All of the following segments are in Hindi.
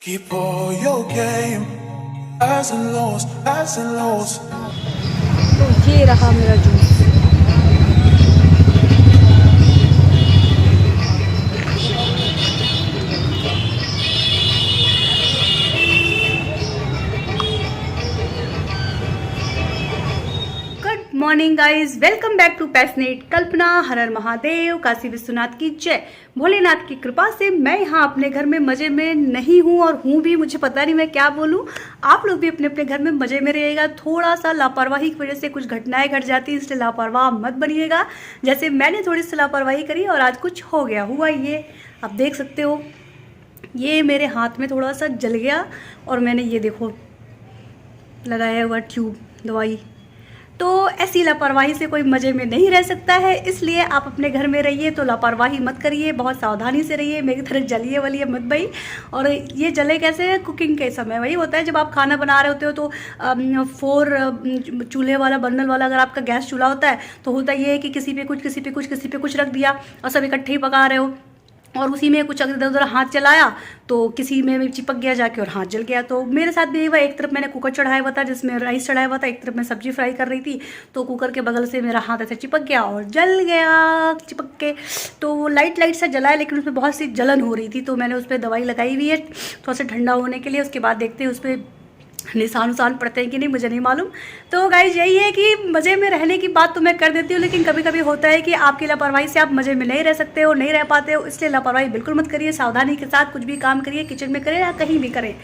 Keep all your game, highs and lows, highs and lows. तो ये रहा मेरा जूस। Good morning guys, welcome back to passionate Kalpana. Har Har Mahadev, Kashi Vishwanath की जय। भोलेनाथ की कृपा से मैं यहाँ अपने घर में मजे में नहीं हूँ और हूँ भी, मुझे पता नहीं मैं क्या बोलूँ। आप लोग भी अपने अपने घर में मजे में रहिएगा। थोड़ा सा लापरवाही की वजह से कुछ घटनाएं घट जाती है, इसलिए लापरवाह मत बनिएगा। जैसे मैंने थोड़ी सी लापरवाही करी और आज कुछ हो गया। हुआ ये आप देख सकते हो, ये मेरे हाथ में थोड़ा सा जल गया और मैंने ये देखो लगाया हुआ ट्यूब दवाई। तो ऐसी लापरवाही से कोई मज़े में नहीं रह सकता है, इसलिए आप अपने घर में रहिए तो लापरवाही मत करिए, बहुत सावधानी से रहिए। मेरी तरह जलिए वलिए मत भाई। और ये जले कैसे? कुकिंग के समय वही होता है, जब आप खाना बना रहे होते हो तो 4 चूल्हे वाला बर्नर वाला अगर आपका गैस चूल्हा होता है तो होता ये है कि किसी पे कुछ किसी पे कुछ किसी पे कुछ रख दिया और सब इकट्ठे ही पका रहे हो और उसी में कुछ इधर उधर हाथ चलाया तो किसी में भी चिपक गया जाके और हाथ जल गया। तो मेरे साथ भी यही हुआ। एक तरफ मैंने कुकर चढ़ाया हुआ था जिसमें राइस चढ़ाया हुआ था, एक तरफ मैं सब्जी फ्राई कर रही थी, तो कुकर के बगल से मेरा हाथ ऐसे चिपक गया और जल गया चिपक के। तो लाइट लाइट सा जला है लेकिन उसमें बहुत सी जलन हो रही थी, तो मैंने उस पर दवाई लगाई हुई है थोड़ा सा ठंडा होने के लिए। उसके बाद देखते हैं उस पर निशान उसान पड़ते हैं कि नहीं, मुझे नहीं मालूम। तो गाइज यही है कि मज़े में रहने की बात तो मैं कर देती हूँ, लेकिन कभी कभी होता है कि आपकी लापरवाही से आप मज़े में नहीं रह सकते हो, नहीं रह पाते हो। इसलिए लापरवाही बिल्कुल मत करिए, सावधानी के साथ कुछ भी काम करिए, किचन में करें या कहीं भी करें।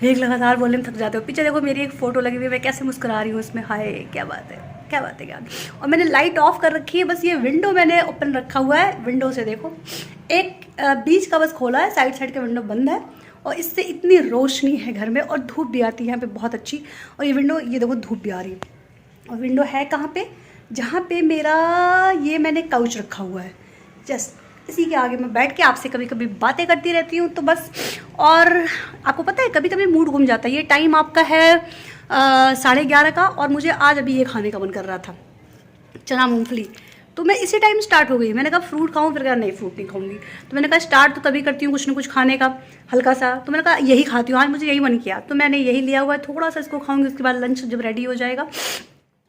एक लगातार बोलने में थक जाते हो। पीछे देखो मेरी एक फ़ोटो लगी हुई है, मैं कैसे मुस्कुरा रही हूँ उसमें। हाय क्या बात है, क्या बात है, क्या। और मैंने लाइट ऑफ कर रखी है, बस ये विंडो मैंने ओपन रखा हुआ है। विंडो से देखो एक बीच का बस खोला है, साइड साइड का विंडो बंद है और इससे इतनी रोशनी है घर में और धूप भी आती है यहाँ पे बहुत अच्छी। और ये विंडो, ये देखो धूप भी आ रही है। और विंडो है कहाँ पे? जहाँ पे मेरा ये मैंने काउच रखा हुआ है, जस्ट इसी के आगे मैं बैठ के आपसे कभी कभी बातें करती रहती हूँ। तो बस, और आपको पता है कभी कभी मूड घूम जाता है। ये टाइम आपका है 11:30 का और मुझे आज अभी ये खाने का मन कर रहा था, चना मूंगफली। तो मैं इसी टाइम स्टार्ट हो गई। मैंने कहा फ्रूट खाऊं, फिर कहा नहीं फ्रूट नहीं खाऊंगी। तो मैंने कहा स्टार्ट तो तभी करती हूँ कुछ ना कुछ खाने का हल्का सा। तो मैंने कहा यही खाती हूँ आज, मुझे यही मन किया तो मैंने यही लिया हुआ है। थोड़ा सा इसको खाऊंगी, उसके बाद लंच जब रेडी हो जाएगा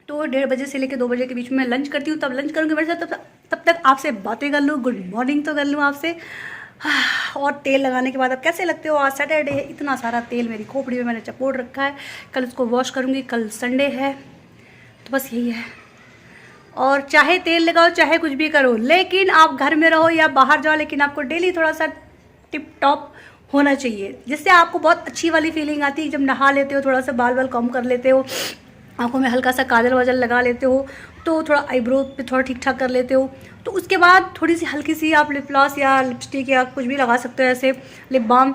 तो 1:30 बजे से लेकर 2 बजे के बीच में लंच करती हूँ। तब लंच करूँगी मेरे साथ, तब तक आपसे बातें कर लूँ, गुड मॉर्निंग तो कर लूँ आपसे। और तेल लगाने के बाद अब कैसे लगते हो? आज सैटरडे है, इतना सारा तेल मेरी खोपड़ी में मैंने चपोड़ रखा है। कल उसको वॉश करूँगी, कल संडे है। तो बस यही है। और चाहे तेल लगाओ चाहे कुछ भी करो, लेकिन आप घर में रहो या बाहर जाओ, लेकिन आपको डेली थोड़ा सा टिप टॉप होना चाहिए, जिससे आपको बहुत अच्छी वाली फीलिंग आती है। जब नहा लेते हो, थोड़ा सा बाल बाल कम कर लेते हो, आंखों में हल्का सा काजल वाजल लगा लेते हो, तो थोड़ा आईब्रो पे थोड़ा ठीक ठाक कर लेते हो, तो उसके बाद थोड़ी सी हल्की सी आप लिप ग्लॉस या लिपस्टिक या कुछ भी लगा सकते हो, ऐसे लिप बाम,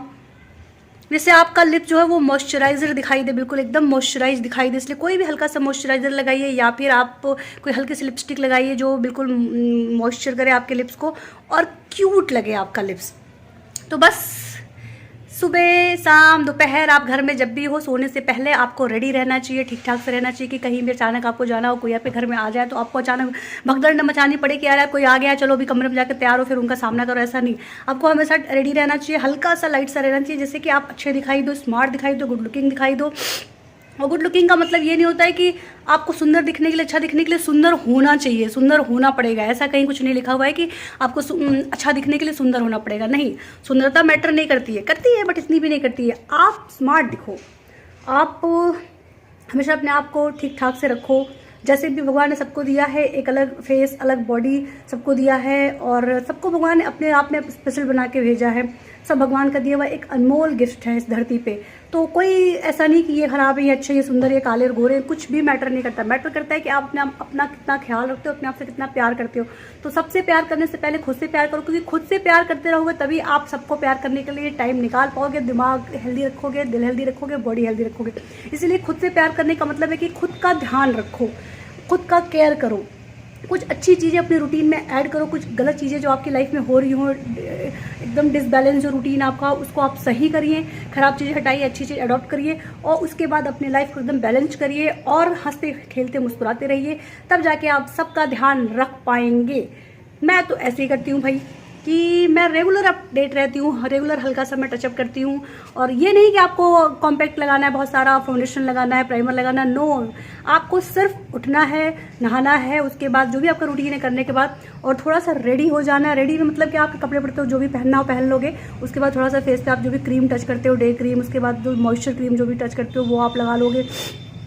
जिससे आपका लिप जो है वो मॉइस्चराइज़र दिखाई दे, बिल्कुल एकदम मॉइस्चराइज दिखाई दे। इसलिए कोई भी हल्का सा मॉइस्चराइज़र लगाइए या फिर आप कोई हल्की सी लिपस्टिक लगाइए जो बिल्कुल मॉइस्चर करे आपके लिप्स को और क्यूट लगे आपका लिप्स। तो बस सुबह शाम दोपहर आप घर में जब भी हो, सोने से पहले आपको रेडी रहना चाहिए, ठीक ठाक से रहना चाहिए कि कहीं भी अचानक आपको जाना हो, कोई आपके घर में आ जाए तो आपको अचानक भगदड़ न मचानी पड़े कि यार कोई आ गया चलो अभी कमरे में जाकर तैयार हो फिर उनका सामना करो। ऐसा नहीं, आपको हमेशा रेडी रहना चाहिए, हल्का सा लाइट सा रहना चाहिए, जैसे कि आप अच्छे दिखाई दो, स्मार्ट दिखाई दो, गुड लुकिंग दिखाई दो। और गुड लुकिंग का मतलब ये नहीं होता है कि आपको सुंदर दिखने के लिए, अच्छा दिखने के लिए सुंदर होना चाहिए, सुंदर होना पड़ेगा, ऐसा कहीं कुछ नहीं लिखा हुआ है कि आपको अच्छा दिखने के लिए सुंदर होना पड़ेगा। नहीं, सुंदरता मैटर नहीं करती है, करती है बट इतनी भी नहीं करती है। आप स्मार्ट दिखो, आप हमेशा अपने आप को ठीक ठाक से रखो, जैसे भी भगवान ने सबको दिया है, एक अलग फेस अलग बॉडी सबको दिया है और सबको भगवान ने अपने आप में स्पेशल बना के भेजा है। सब भगवान का दिया हुआ एक अनमोल गिफ्ट है इस धरती पे। तो कोई ऐसा नहीं कि ये खराब है, ये अच्छा, ये सुंदर, ये काले और गोरे, कुछ भी मैटर नहीं करता। मैटर करता है कि आप अपना कितना ख्याल रखते हो, अपने आप से कितना प्यार करते हो। तो सबसे प्यार करने से पहले खुद से प्यार करो, क्योंकि खुद से प्यार करते रहोगे तभी आप सबको प्यार करने के लिए टाइम निकाल पाओगे, दिमाग हेल्दी रखोगे, दिल हेल्दी रखोगे, बॉडी हेल्दी रखोगे। इसीलिए खुद से प्यार करने का मतलब है कि खुद का ध्यान रखो, खुद का केयर करो, कुछ अच्छी चीज़ें अपने रूटीन में ऐड करो, कुछ गलत चीज़ें जो आपकी लाइफ में हो रही हो, एकदम डिसबैलेंस जो रूटीन आपका, उसको आप सही करिए, खराब चीज़ें हटाइए, अच्छी चीज़ अडॉप्ट करिए और उसके बाद अपने लाइफ को एकदम बैलेंस करिए और हंसते खेलते मुस्कुराते रहिए, तब जाके आप सबका ध्यान रख पाएंगे। मैं तो ऐसे ही करती हूँ भाई, कि मैं रेगुलर अपडेट रहती हूँ, रेगुलर हल्का सा मैं टचअप करती हूँ। और ये नहीं कि आपको कॉम्पैक्ट लगाना है, बहुत सारा फाउंडेशन लगाना है, प्राइमर लगाना है, नो। आपको सिर्फ उठना है, नहाना है, उसके बाद जो भी आपका रूटीन है करने के बाद, और थोड़ा सा रेडी हो जाना है। रेडी में मतलब कि आपके कपड़े पड़ते हो जो भी पहनना हो पहन लोगे। उसके बाद थोड़ा सा फेस पे आप जो भी क्रीम टच करते हो, डे क्रीम, उसके बाद जो मॉइस्चर क्रीम जो भी टच करते हो वो आप लगा लोगे।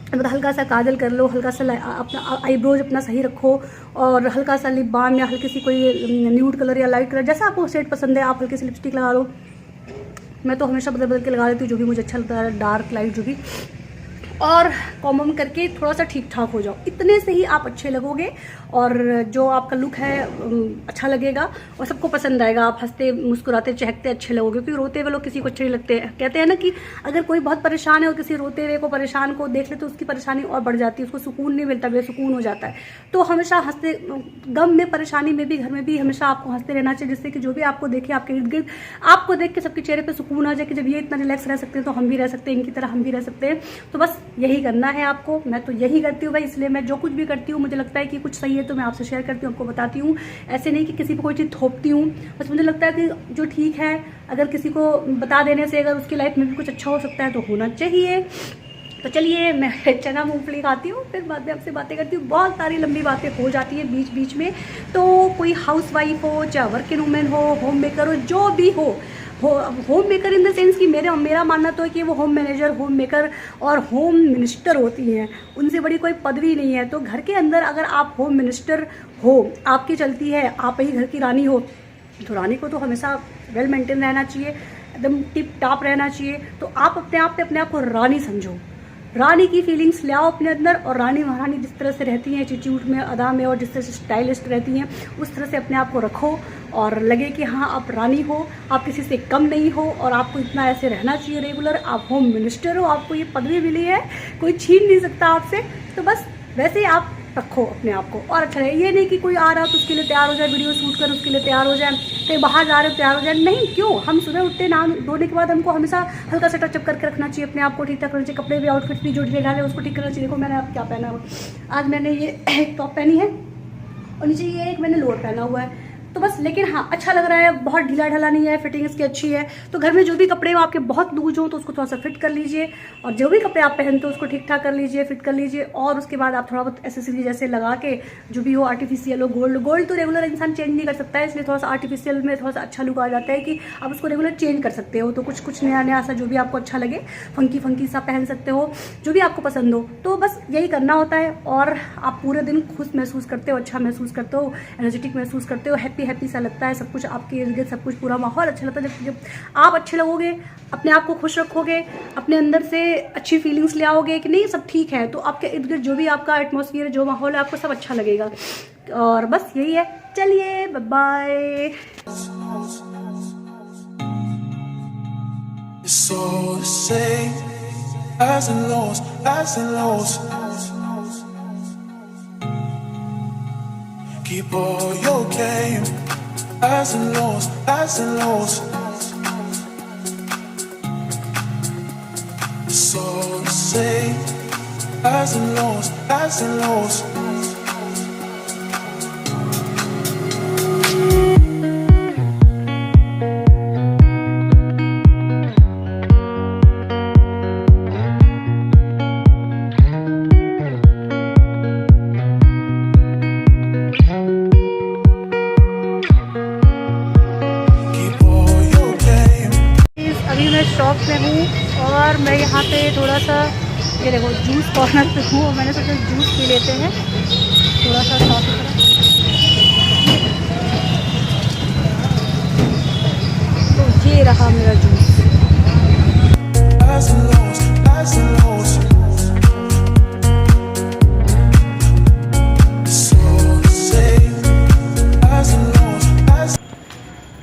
मतलब हल्का सा काजल कर लो, हल्का सा अपना आईब्रोज अपना सही रखो, और हल्का सा लिप बाम या हल्की सी कोई न्यूड कलर या लाइट कलर जैसा आपको शेड पसंद है, आप हल्की सी लिपस्टिक लगा लो। मैं तो हमेशा बदल बदल के लगा लेती हूँ जो भी मुझे अच्छा लगता है, डार्क लाइट जो भी, और कॉमन करके थोड़ा सा ठीक ठाक हो जाओ। इतने से ही आप अच्छे लगोगे और जो आपका लुक है अच्छा लगेगा और सबको पसंद आएगा। आप हंसते मुस्कुराते चहकते अच्छे लगोगे, क्योंकि रोते हुए लोग किसी को अच्छे नहीं लगते। कहते हैं ना कि अगर कोई बहुत परेशान है और किसी रोते हुए को परेशान को देख ले तो उसकी परेशानी और बढ़ जाती है, उसको सुकून नहीं मिलता, बेसुकून हो जाता है। तो हमेशा हंसते, गम में परेशानी में भी घर में भी हमेशा आपको हंसते रहना चाहिए, जिससे कि जो भी आपको देखे आपके इर्द गिर्द आपको देख के सबके चेहरे पर सुकून आ जाए कि जब ये इतना रिलैक्स रह सकते हैं तो हम भी रह सकते हैं, इनकी तरह हम भी रह सकते हैं। तो बस यही करना है आपको। मैं तो यही करती हूँ भाई, इसलिए मैं जो कुछ भी करती हूँ मुझे लगता है कि कुछ सही है तो मैं आपसे शेयर करती हूँ, आपको बताती हूँ। ऐसे नहीं कि किसी पर कोई चीज़ थोपती हूँ, बस मुझे लगता है कि जो ठीक है, अगर किसी को बता देने से अगर उसकी लाइफ में भी कुछ अच्छा हो सकता है तो होना चाहिए। तो चलिए मैं चना मूंगफली खाती हूँ, फिर बाद में आपसे बातें करती हूँ। बहुत सारी लंबी बातें हो जाती है बीच बीच में। तो कोई हाउस वाइफ हो, चाहे वर्किंग वूमेन हो, होम मेकर हो, जो भी हो, home maker in the sense कि मेरा मानना तो है कि वो होम मैनेजर, होम मेकर और होम मिनिस्टर होती हैं, उनसे बड़ी कोई पदवी नहीं है। तो घर के अंदर अगर आप होम मिनिस्टर हो, आपकी चलती है, आप ही घर की रानी हो, तो रानी को तो हमेशा वेल मेंटेन रहना चाहिए, एकदम टिप टॉप रहना चाहिए। तो आप अपने आप को रानी समझो, रानी की फीलिंग्स ले आओ अपने अंदर, और रानी महारानी जिस तरह से रहती हैं एटीट्यूड में, अदा में, और जिस तरह से स्टाइलिस्ट रहती हैं, उस तरह से अपने आप को रखो और लगे कि हाँ आप रानी हो, आप किसी से कम नहीं हो, और आपको इतना ऐसे रहना चाहिए रेगुलर। आप होम मिनिस्टर हो, आपको ये पदवी मिली है, कोई छीन नहीं सकता आपसे। तो बस वैसे ही आप रखो अपने आप को और अच्छा लगे। ये नहीं कि कोई आ रहा तो उसके लिए तैयार हो जाए, वीडियो शूट कर उसके लिए तैयार हो जाए, कहीं बाहर जा रहे हो तैयार हो जाए, नहीं। क्यों? हम सुबह उठते नहा धोने के बाद हमको हमेशा हल्का सा टचअप करके रखना चाहिए, अपने आप को ठीक ठाक करना चाहिए, कपड़े भी आउटफिट भी जो डाले उसको ठीक करना चाहिए। देखो मैंने आप क्या पहना हुआ, आज मैंने ये एक टॉप पहनी है और नीचे ये एक मैंने लोअर पहना हुआ है, तो बस। लेकिन हाँ अच्छा लग रहा है, बहुत ढीला ढाला नहीं है, फिटिंग इसकी अच्छी है। तो घर में जो भी कपड़े हो आपके बहुत लूज हो तो उसको थोड़ा सा फिट कर लीजिए, और जो भी कपड़े आप पहनते हो उसको ठीक ठाक कर लीजिए, फिट कर लीजिए। और उसके बाद आप थोड़ा बहुत एसेसरी जैसे लगा के, जो भी हो आर्टिफिशियल हो, गोल्ड तो रेगुलर इंसान चेंज नहीं कर सकता है, इसलिए थोड़ा सा आर्टिफिशियल में थोड़ा सा अच्छा लुक आ जाता है कि आप उसको रेगुलर चेंज कर सकते हो। तो कुछ नया नया सा जो भी आपको अच्छा लगे, फंकी सा पहन सकते हो, जो भी आपको पसंद हो। तो बस यही करना होता है, और आप पूरे दिन खुश महसूस करते हो, अच्छा महसूस करते हो, एनर्जेटिक महसूस करते हो, हैप्पी सा लगता है सब कुछ, आपके इर्द गिर्द सब कुछ, पूरा माहौल अच्छा लगता है। जब आप अच्छे लगोगे, अपने आप को खुश रखोगे, अपने अंदर से अच्छी फीलिंग्स ले आओगे कि नहीं सब ঠিক है, तो आपके इर्द गिर्द जो भी आपका एटमॉस्फेयर है, जो माहौल है, आपको सब अच्छा लगेगा। और बस यही है। चलिए bye. It's all the same, highs and lows, highs and lows. Keep all your game, highs and lows, highs and lows. It's all the same, highs and lows, highs and lows. अभी मैं शॉप में हूँ और मैं यहाँ पे थोड़ा सा, ये देखो जूस कॉर्नर पे हूँ, और मैंने सोचा जूस पी लेते हैं थोड़ा सा साफ सुथरा। तो ये रहा मेरा जूस।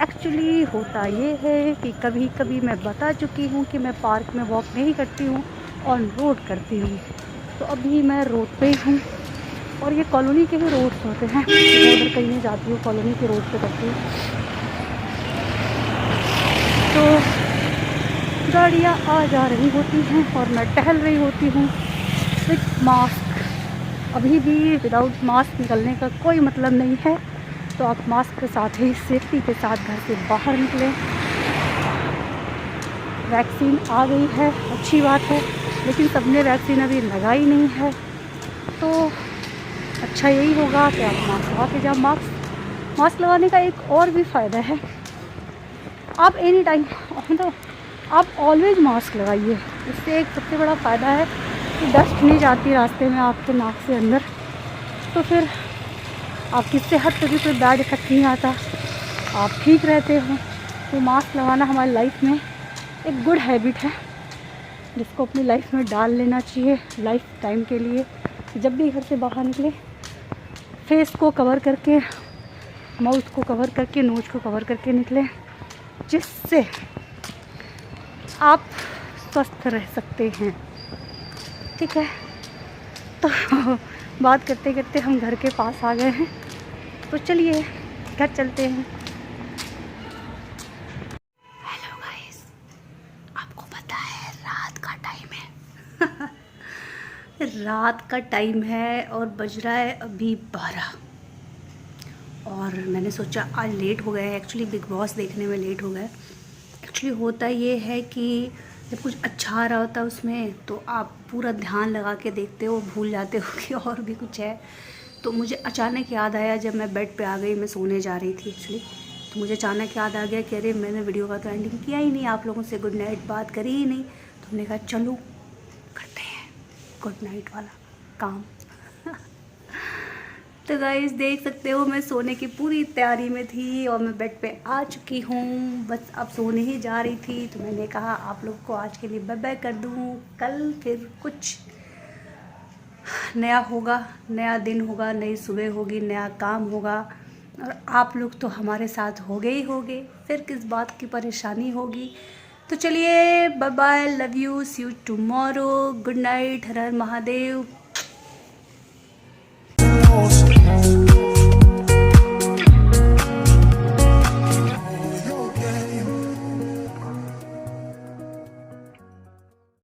एक्चुअली होता ये है कि कभी कभी मैं बता चुकी हूँ कि मैं पार्क में वॉक नहीं करती हूँ, ऑन रोड करती हूँ। तो अभी मैं रोड पे ही हूँ, और ये कॉलोनी के ही रोड्स होते हैं, उधर कहीं नहीं जाती हूँ, कॉलोनी के रोड पे करती हूँ। तो गाड़ियाँ आ जा रही होती हैं और मैं टहल रही होती हूँ विद मास्क। अभी भी विदाउट मास्क निकलने का कोई मतलब नहीं है, तो आप मास्क के साथ ही सेफ्टी के साथ घर से बाहर निकलें। वैक्सीन आ गई है, अच्छी बात है, लेकिन सबने वैक्सीन अभी लगाई नहीं है, तो अच्छा यही होगा कि आप मास्क लगा के जाओ। मास्क लगाने का एक और भी फ़ायदा है, आप एनी टाइम मतलब आप ऑलवेज मास्क लगाइए। इससे एक सबसे बड़ा फ़ायदा है कि डस्ट नहीं जाती रास्ते में आपके नाक से अंदर, तो फिर आपकी सेहत पे भी कोई बैड इफेक्ट नहीं आता, आप ठीक रहते हो। तो मास्क लगाना हमारी लाइफ में एक गुड हैबिट है जिसको अपनी लाइफ में डाल लेना चाहिए लाइफ टाइम के लिए। जब भी घर से बाहर निकले फेस को कवर करके, माउथ को कवर करके, नोज को कवर करके निकलें, जिससे आप स्वस्थ रह सकते हैं। ठीक है, तो बात करते करते हम घर के पास आ गए हैं, तो चलिए घर चलते हैं। हेलो गाइस, आपको पता है रात का टाइम है रात का टाइम है और बज रहा है अभी 12, और मैंने सोचा आज लेट हो गए। एक्चुअली बिग बॉस देखने में लेट हो गए। एक्चुअली होता ये है कि जब कुछ अच्छा आ रहा होता है उसमें, तो आप पूरा ध्यान लगा के देखते हो, भूल जाते हो कि और भी कुछ है। तो मुझे अचानक याद आया, जब मैं बेड पे आ गई, मैं सोने जा रही थी एक्चुअली, तो मुझे अचानक याद आ गया कि अरे मैंने वीडियो का तो एंडिंग किया ही नहीं, आप लोगों से गुड नाइट बात करी ही नहीं। तो हमने कहा चलो करते हैं गुड नाइट वाला काम तो गाइस देख सकते हो मैं सोने की पूरी तैयारी में थी और मैं बेड पे आ चुकी हूँ, बस अब सोने ही जा रही थी। तो मैंने कहा आप लोग को आज के लिए बाय बाय कर दूँ, कल फिर कुछ नया होगा, नया दिन होगा, नई सुबह होगी, नया काम होगा, और आप लोग तो हमारे साथ होगे ही होगे, फिर किस बात की परेशानी होगी। तो चलिए bye bye, love you, see you tomorrow, good night, Har Har Mahadev.